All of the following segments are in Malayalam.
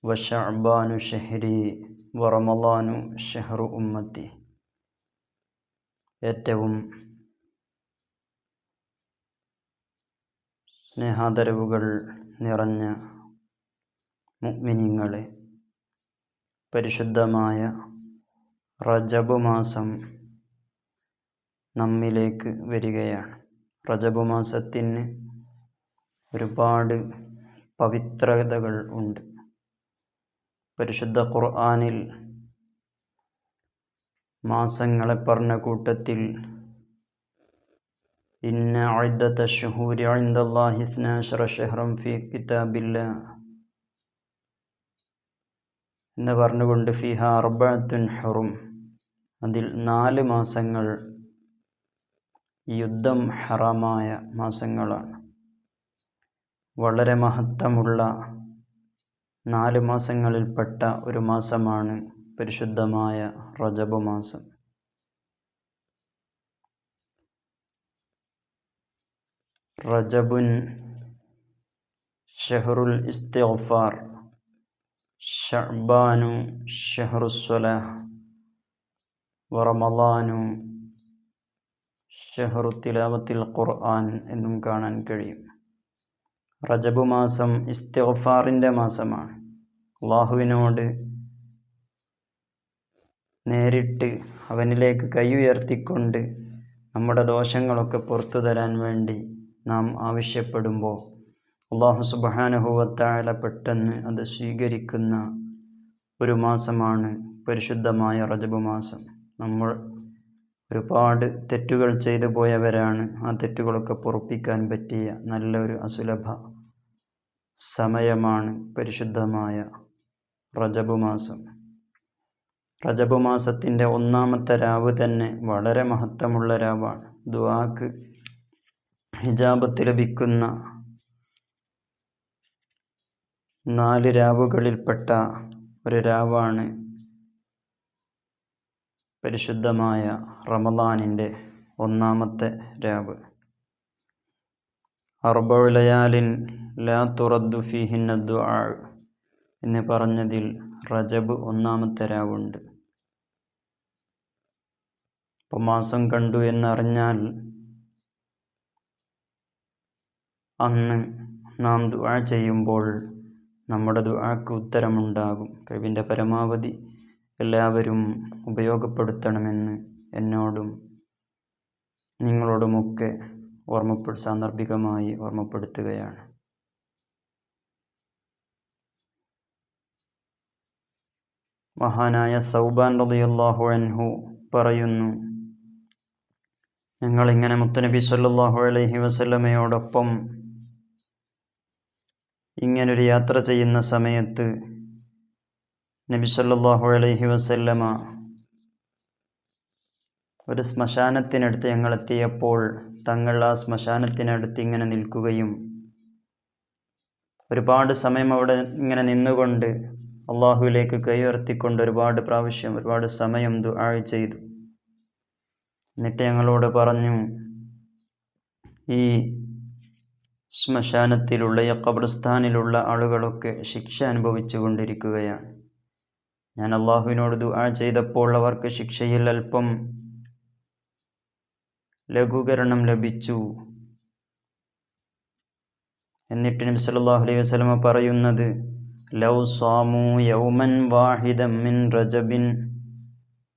വശഅബാനു ഷഹ്രി വറമളാനു ഷഹ്റു ഉമ്മത്തി. ഏറ്റവും സ്നേഹാദരവുകൾ നിറഞ്ഞ മുഅ്മിനീങ്ങളെ, പരിശുദ്ധമായ റജബ് മാസം നമ്മിലേക്ക് വരികയാണ്. റജബ് മാസത്തിന് ഒരുപാട് പവിത്രതകൾ ഉണ്ട്. പരിശുദ്ധ ഖുർആനിൽ മാസങ്ങളെ പറഞ്ഞ കൂട്ടത്തിൽ ഇന്ന ഇദ്ദത ശുഹൂരി ഇൻദല്ലാഹി 12 ശഹ്റൻ ഫീ കിതാബില്ലാഹ് എന്ന് പറഞ്ഞുകൊണ്ട് ഫീഹാ അർബഅത്തുൻ ഹുറും, അതിൽ 4 മാസങ്ങൾ യുദ്ധം ഹറാമായ മാസങ്ങളാണ്. വളരെ മഹത്വമുള്ള 4 മാസങ്ങളിൽപ്പെട്ട ഒരു മാസമാണ് പരിശുദ്ധമായ റജബ് മാസം. റജബുൻ ഷഹ്റുൽ ഇസ്തിഗ്ഫാർ, ശഅബാനു ഷഹ്റുസ്സലാഹ്, വറമളാനു ഷഹ്റു തിലാവത്തിൽ ഖുർആൻ എന്നും കാണാൻ കഴിയും. റജബ് മാസം ഇസ്തിഗ്ഫാറിൻ്റെ മാസമാണ്. അല്ലാഹുവിനോട് നേരിട്ട് അവനിലേക്ക് കൈ ഉയർത്തിക്കൊണ്ട് നമ്മുടെ ദോഷങ്ങളൊക്കെ പുറത്തു തരാൻ വേണ്ടി നാം ആവശ്യപ്പെടുമ്പോൾ അല്ലാഹു സുബ്ഹാനഹു വ തആല പെട്ടെന്ന് അത് സ്വീകരിക്കുന്ന ഒരു മാസമാണ് പരിശുദ്ധമായ റജബ് മാസം. നമ്മൾ ഒരുപാട് തെറ്റുകൾ ചെയ്തു പോയവരാണ്. ആ തെറ്റുകളൊക്കെ പൊറുപ്പിക്കാൻ പറ്റിയ നല്ലൊരു അസുലഭ സമയമാണ് പരിശുദ്ധമായ റജബ് മാസം. റജബ് മാസത്തിൻ്റെ 1-ാമത്തെ രാവ് തന്നെ വളരെ മഹത്വമുള്ള രാവാണ്. ദുആക്ക് ഹിജാബത്ത് ലഭിക്കുന്ന 4 രാവുകളിൽപ്പെട്ട ഒരു രാവാണ് പരിശുദ്ധമായ റമളാനിൻ്റെ 1-ാമത്തെ രാവ്. അർബഉ ലയാലിൻ ലാ തുറദ്ദു ഫീഹിന്ന ദുആ എന്ന് പറഞ്ഞതിൽ റജബ് 1-ാമത്തെ രാവുണ്ട്. അപ്പോൾ മാസം കണ്ടു എന്നറിഞ്ഞാൽ അന്ന് നാം ദുആ ചെയ്യുമ്പോൾ നമ്മുടെ ദുആക്ക് ഉത്തരമുണ്ടാകും. കഴിവിൻ്റെ പരമാവധി എല്ലാവരും ഉപയോഗപ്പെടുത്തണമെന്ന് എന്നോടും നിങ്ങളോടുമൊക്കെ സാന്ദർഭികമായി ഓർമ്മപ്പെടുത്തുകയാണ്. മഹാനായ സൗബാൻ റളിയല്ലാഹു അൻഹു പറയുന്നു, ഞങ്ങളിങ്ങനെ മുത്തുനബി സ്വല്ലല്ലാഹു അലൈഹി വസല്ലമയോടൊപ്പം ഇങ്ങനൊരു യാത്ര ചെയ്യുന്ന സമയത്ത് നബി സല്ലല്ലാഹു അലൈഹി വസല്ലമ ഒരു ശ്മശാനത്തിനടുത്ത് ഞങ്ങളെത്തിയപ്പോൾ തങ്ങൾ ആ ശ്മശാനത്തിനടുത്ത് ഇങ്ങനെ നിൽക്കുകയും ഒരുപാട് സമയം അവിടെ ഇങ്ങനെ നിന്നുകൊണ്ട് അള്ളാഹുവിലേക്ക് കൈ ഉയർത്തിക്കൊണ്ട് ഒരുപാട് പ്രാവശ്യം ഒരുപാട് സമയം ദുആ ചെയ്തു. എന്നിട്ട് ഞങ്ങളോട് പറഞ്ഞു, ഈ ശ്മശാനത്തിലുള്ള ഈ ഖബർസ്ഥാനിലുള്ള ആളുകളൊക്കെ ശിക്ഷ അനുഭവിച്ചു കൊണ്ടിരിക്കുകയാണ്. ഞാൻ അള്ളാഹുവിനോട് ദുആ ചെയ്തപ്പോൾ അവർക്ക് ശിക്ഷയിൽ അല്പം ലഘൂകരണം ലഭിച്ചു. എന്നിട്ട് നബി സല്ലല്ലാഹു അലൈഹി വസല്ലമ പറയുന്നത്, ലൗ സാമു യൗമൻ വാഹിദൻ മിൻ റജബിൻ,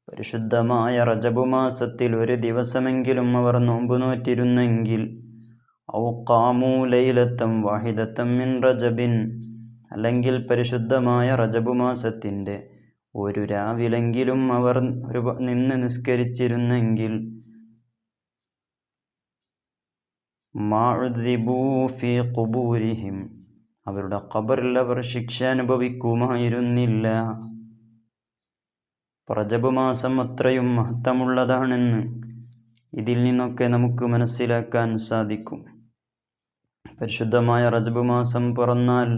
പരിശുദ്ധമായ റജബ് മാസത്തിൽ ഒരു ദിവസമെങ്കിലും അവർ നോമ്പ് നോറ്റിരുന്നെങ്കിൽ, ഔ ഖാമു ലൈലത്തൻ വാഹിദത്തൻ മിൻ റജബിൻ, അല്ലെങ്കിൽ പരിശുദ്ധമായ റജബ് മാസത്തിൻ്റെ ഒരു രാവിലെങ്കിലും അവർ നിന്ന് നിസ്കരിച്ചിരുന്നെങ്കിൽ, മഅ്ദിബൂ ഫീ ഖുബൂരിഹിം, അവരുടെ ഖബറിൽ അവർ ശിക്ഷ അനുഭവിക്കുമായിരുന്നില്ല. റജബ് മാസം അത്രയും മഹത്വമുള്ളതാണെന്ന് ഇതിൽ നിന്നൊക്കെ നമുക്ക് മനസ്സിലാക്കാൻ സാധിക്കും. പരിശുദ്ധമായ റജബ് മാസം പിറന്നാൽ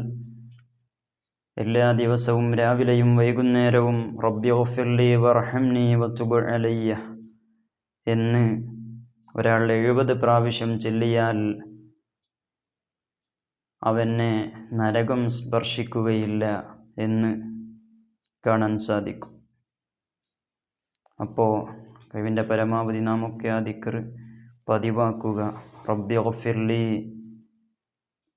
എല്ലാ ദിവസവും രാവിലെയും വൈകുന്നേരവും റബ്ബി ഗഫിർലി വർഹംനി വതുബ് അലയ്യ എന്ന് ഒരാൾ 70 പ്രാവശ്യം ചൊല്ലിയാൽ അവനെ നരകം സ്പർശിക്കുകയില്ല. എന്ന് കാണാൻ സാധിക്കും. അപ്പോൾ കഴിവിൻ്റെ പരമാവധി നാമൊക്കെ ആ ദിക്ർ പതിവാക്കുക. റബ്ബി ഗഫിർലി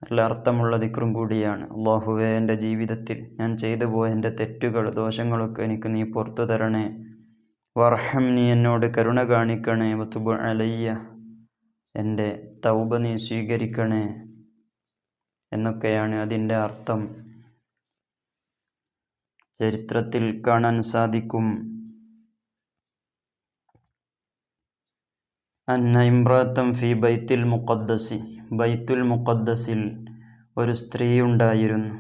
നല്ല അർത്ഥമുള്ള ദിക്റും കൂടിയാണ്. അല്ലാഹുവേ, എൻ്റെ ജീവിതത്തിൽ ഞാൻ ചെയ്തു പോയ എൻ്റെ തെറ്റുകൾ ദോഷങ്ങളൊക്കെ എനിക്ക് നീ പുറത്തു തരണേ. വർഹം, നീ എന്നോട് കരുണ കാണിക്കണേ. വതുബ് അലയ്യ, എൻ്റെ തൗബ നീ സ്വീകരിക്കണേ എന്നൊക്കെയാണ് അതിൻ്റെ അർത്ഥം. ചരിത്രത്തിൽ കാണാൻ സാധിക്കും, അന്ന ഇംറഅത്തൻ ഫി ബൈത്തുൽ മുഖദ്ദസി, ബൈത്തുൽ മുഖദ്ദസിൽ ഒരു സ്ത്രീ ഉണ്ടായിരുന്നു.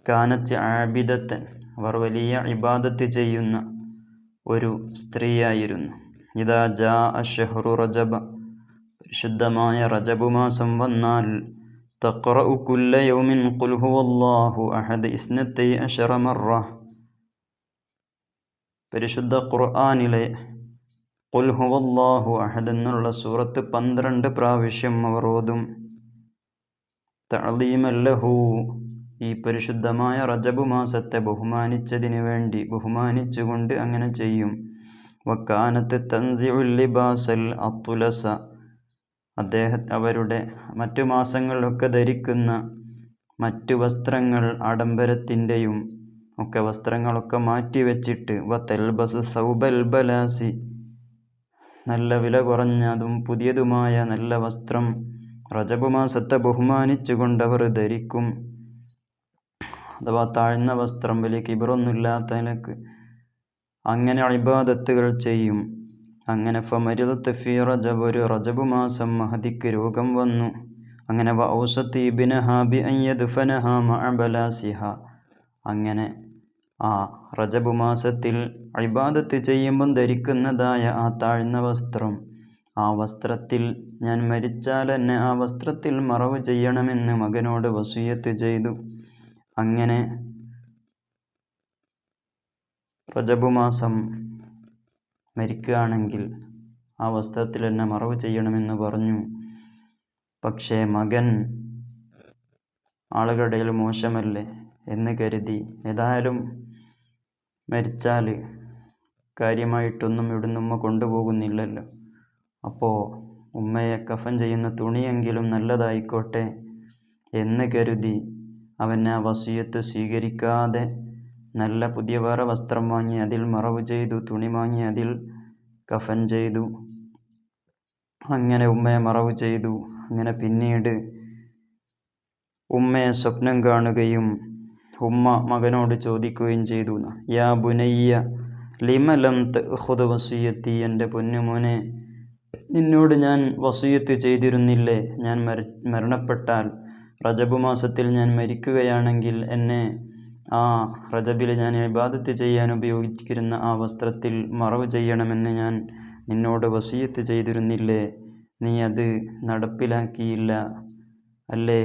കാനത്ത് ആബിദത്തൻ, അവർ വലിയ ഇബാദത്ത് ചെയ്യുന്ന ഒരു സ്ത്രീയായിരുന്നു. ഇദാ ജാ അഷ്ഹറു റജബ, പരിശുദ്ധമായ റജബ് മാസം വന്നാൽ തഖറഉ കുല്ല യൗമിൻ ഖുൽ ഹുവല്ലാഹു അഹദ് 12 മറ, പരിശുദ്ധ ഖുർആനിലെ ഖുൽ ഹുവല്ലാഹു അഹദ് എന്നുള്ള സൂറത്ത് 12 പ്രാവശ്യം അവർ ഓതും. തഅലീമൻ ലഹു, ഈ പരിശുദ്ധമായ റജബ് മാസത്തെ ബഹുമാനിച്ചതിന് വേണ്ടി, ബഹുമാനിച്ചുകൊണ്ട് അങ്ങനെ ചെയ്യും. വക്കാനത്ത് തൻസിഉൽ ലിബാസൽ അത്തുലസ, അവരുടെ മറ്റു മാസങ്ങളിലൊക്കെ ധരിക്കുന്ന മറ്റു വസ്ത്രങ്ങൾ, ആഡംബരത്തിൻ്റെയും ഒക്കെ വസ്ത്രങ്ങളൊക്കെ മാറ്റിവെച്ചിട്ട് വതൽബസു സൗബൽ ബലാസി, നല്ല വില കുറഞ്ഞതും പുതിയതുമായ നല്ല വസ്ത്രം റജബ് മാസത്തെ ബഹുമാനിച്ചുകൊണ്ടവർ ധരിക്കും. അഥവാ താഴ്ന്ന വസ്ത്രം, വലിയ കിബറൊന്നുമില്ലാത്ത നിലക്ക് അങ്ങനെ ഇബാദത്തുകൾ ചെയ്യും. അങ്ങനെ ഫമരിദത്ത് ഫീ റജബ്, ഒരു റജബ് മാസം മഹദിക്ക് രോഗം വന്നു. അങ്ങനെ വഔസത്തി ഇബ്നഹാ ബി അൻ യദ്ഫനഹാ മഅ ബലാസിഹാ, അങ്ങനെ ആ റജബ് മാസത്തിൽ ഇബാദത്ത് ചെയ്യുമ്പം ധരിക്കുന്നതായ ആ താഴ്ന്ന വസ്ത്രം, ആ വസ്ത്രത്തിൽ ഞാൻ മരിച്ചാൽ എന്നെ ആ വസ്ത്രത്തിൽ മറവ് ചെയ്യണമെന്ന് മകനോട് വസിയത്ത് ചെയ്തു. അങ്ങനെ റജബ് മാസം മരിക്കുകയാണെങ്കിൽ ആ വസ്ത്രത്തിൽ എന്നെ മറവ് ചെയ്യണമെന്ന് പറഞ്ഞു. പക്ഷേ മകൻ ആളുകളുടെ ഇടയിൽ മോശമല്ലേ എന്ന് കരുതി, ഏതായാലും മരിച്ചാൽ കാര്യമായിട്ടൊന്നും ഇവിടുന്ന് ഉമ്മ കൊണ്ടുപോകുന്നില്ലല്ലോ, അപ്പോൾ ഉമ്മയെ കഫൻ ചെയ്യുന്ന തുണിയെങ്കിലും നല്ലതായിക്കോട്ടെ എന്ന് കരുതി അവൻ ആ വസിയത്ത് സ്വീകരിക്കാതെ നല്ല പുതിയ വേറെ വസ്ത്രം വാങ്ങി അതിൽ മറവ് ചെയ്തു, തുണി വാങ്ങി അതിൽ കഫൻ ചെയ്തു. അങ്ങനെ ഉമ്മയെ മറവ് ചെയ്തു. അങ്ങനെ പിന്നീട് ഉമ്മയെ സ്വപ്നം കാണുകയും ഉമ്മ മകനോട് ചോദിക്കുകയും ചെയ്തു, യാ ബുനയ്യ ലിമ ലം തഖുദ് വസിയത്തി, എൻ്റെ പൊന്നുമോനെ, നിന്നോട് ഞാൻ വസിയത്ത് ചെയ്തിരുന്നില്ലേ, ഞാൻ മരണപ്പെട്ടാൽ റജബ് മാസത്തിൽ ഞാൻ മരിക്കുകയാണെങ്കിൽ എന്നെ ആ റജബിൽ ഞാൻ ഇബാദത്ത് ചെയ്യാൻ ഉപയോഗിച്ചിരുന്ന ആ വസ്ത്രത്തിൽ മറവ് ചെയ്യണമെന്ന് ഞാൻ നിന്നോട് വസിയത്ത് ചെയ്തിരുന്നില്ലേ, നീ അത് നടപ്പിലാക്കിയില്ല അല്ലേ?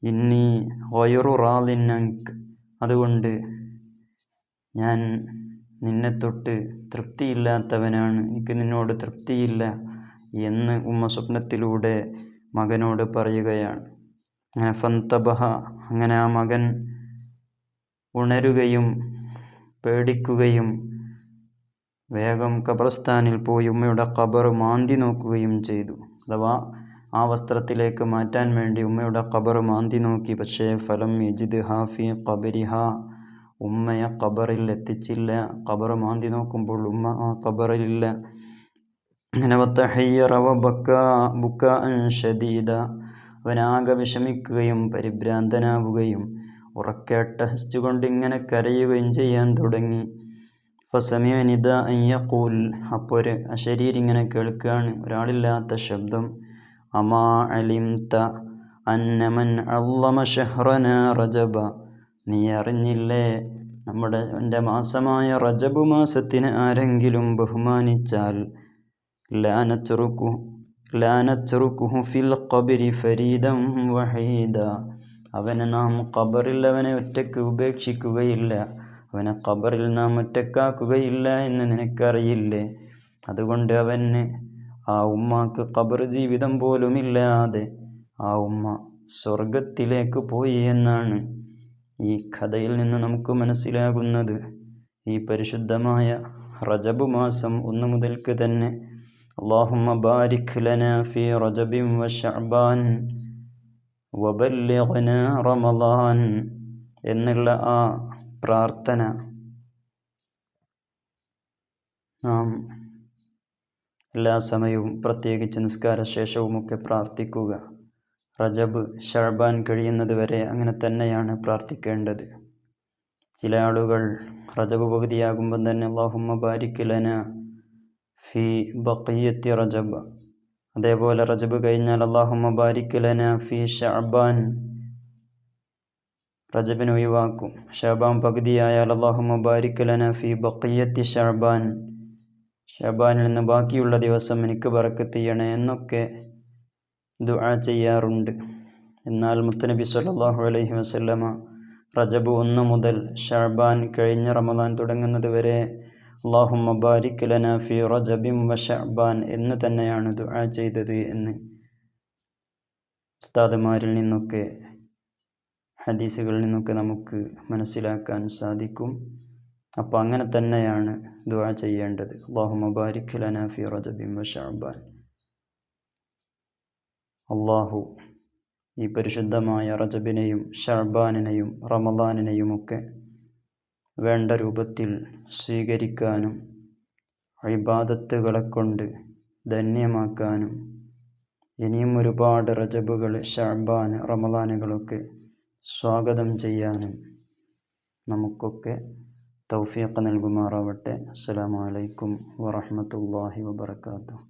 ഇന്നി ഗൈറു റാളിൻ അൻക, അതുകൊണ്ട് ഞാൻ നിന്നെ തൊട്ട് തൃപ്തിയില്ലാത്തവനാണ്, എനിക്ക് നിന്നോട് തൃപ്തിയില്ല എന്ന് ഉമ്മ സ്വപ്നത്തിലൂടെ മകനോട് പറയുകയാണ്. ഫന്തബഹ, അങ്ങനെ ആ മകൻ ഉണരുകയും പേടിക്കുകയും വേഗം ഖബർസ്ഥാനിൽ പോയി ഉമ്മയുടെ ഖബർ മാന്തി നോക്കുകയും ചെയ്തു. അഥവാ ആ വസ്ത്രത്തിലേക്ക് മാറ്റാൻ വേണ്ടി ഉമ്മയുടെ ഖബർ മാന്തി നോക്കി. പക്ഷേ ഫലം യജിദ്ഹാ ഫീ ഖബരിഹാ, ഉമ്മയെ ഖബറിൽ എത്തിച്ചില്ല. ഖബർ മാന്തി നോക്കുമ്പോൾ ഉമ്മ ആ ഖബറിലില്ല. അങ്ങനെ വതഹയ്യറ വബക്കാ ബുക്കാഅൻ ശദീദ, അവനാകെ വിഷമിക്കുകയും പരിഭ്രാന്തനാവുകയും ഉറക്കെ അട്ടഹസിച്ചുകൊണ്ട് ഇങ്ങനെ കരയുകയും ചെയ്യാൻ തുടങ്ങി. ഫസമിഅ നിദാഅൻ യഖൂൽ, അപ്പോൾ ഒരു അശരീരി ഇങ്ങനെ കേൾക്കുകയാണ്, ഒരാളില്ലാത്ത ശബ്ദം. അമാ അലിംത അന്ന മൻ അള്ളമ ഷഹ്റനാ റജബ, നീ അറിഞ്ഞില്ലേ എൻ്റെ മാസമായ റജബ് മാസത്തിന് ആരെങ്കിലും ബഹുമാനിച്ചാൽ ലാനത്റുകുഹു ഫിൽ ഖബരി ഫരീദൻ വഹീദ, അവനെ നാം ഖബറിൽ അവനെ ഒറ്റയ്ക്ക് ഉപേക്ഷിക്കുകയില്ല, അവനെ ഖബറിൽ നാം ഒറ്റക്കാക്കുകയില്ല എന്ന് നിനക്കറിയില്ലേ? അതുകൊണ്ട് അവന്, ആ ഉമ്മാക്ക് ഖബർ ജീവിതം പോലുമില്ലാതെ ആ ഉമ്മ സ്വർഗത്തിലേക്ക് പോയി എന്നാണ് ഈ കഥയിൽ നിന്ന് നമുക്ക് മനസ്സിലാകുന്നത് ഈ പരിശുദ്ധമായ റജബ് മാസം 1 മുതൽക്ക് തന്നെ അല്ലാഹുമ്മ ബാരിക് ലനാ ഫീ റജബിൻ വശഅബാൻ വബല്ലിഗ്നാ റമളാൻ എന്നുള്ള ആ പ്രാർത്ഥന നാം എല്ലാ സമയവും പ്രത്യേകിച്ച് നിസ്കാര ശേഷവുമൊക്കെ പ്രാർത്ഥിക്കുക. റജബ് ശഅബാൻ കഴിയുന്നത് വരെ അങ്ങനെ തന്നെയാണ് പ്രാർത്ഥിക്കേണ്ടത്. ചില ആളുകൾ റജബ് പകുതിയാകുമ്പം തന്നെ അല്ലാഹുമ്മ ബാരിക് ലനാ ഫീ ബഖിയ്യത്തി റജബ്, അതേപോലെ റജബ് കഴിഞ്ഞാൽ അല്ലാഹുമ്മ ബാരിക് ലനാ ഫീ ശഅബാൻ, റജബിനെ ഒഴിവാക്കും. ശഅബാൻ പകുതിയായാൽ അല്ലാഹുമ്മ ബാരിക് ലനാ ഫീ ബഖിയ്യത്തി ശഅബാൻ, ശഅബാനിൽ നിന്ന് ബാക്കിയുള്ള ദിവസം എനിക്ക് ബറക്കത്ത് ചെയ്യണേ എന്നൊക്കെ ദുആ ചെയ്യാറുണ്ട്. എന്നാൽ മുത്തനബി സ്വല്ലല്ലാഹു അലൈഹി വസല്ലമ റജബ് 1 മുതൽ ശഅബാൻ കഴിഞ്ഞ് റമളാൻ തുടങ്ങുന്നത് വരെ അല്ലാഹുമ്മ ബാരിക് ലനാ ഫീ റജബിൻ വശഅബാൻ എന്ന് തന്നെയാണ് ദുആ ചെയ്തത് എന്ന് ഉസ്താദുമാരിൽ നിന്നൊക്കെ ഹദീസുകളിൽ നിന്നൊക്കെ നമുക്ക് മനസ്സിലാക്കാൻ സാധിക്കും. അപ്പോൾ അങ്ങനെ തന്നെയാണ് ദുആ ചെയ്യേണ്ടത്. അല്ലാഹുമ്മ ബാരിക് ലനാ ഫീ റജബിൻ വശഅബാൻ. അല്ലാഹു ഈ പരിശുദ്ധമായ റജബിനെയും ശഅബാനിനെയും റമളാനിനെയുമൊക്കെ വേണ്ട രൂപത്തിൽ സ്വീകരിക്കാനും ഇബാദത്തുകളെ കൊണ്ട് ധന്യമാക്കാനും ഇനിയും ഒരുപാട് റജബുകൾ, ശഅബാൻ, റമളാനുകളൊക്കെ സ്വാഗതം ചെയ്യാനും നമുക്കൊക്കെ തൗഫീഖ് നൽകുമാറാവട്ടെ. അസ്സലാമു അലൈക്കും വറഹ്മത്തുള്ളാഹി വബറകാതുഹു.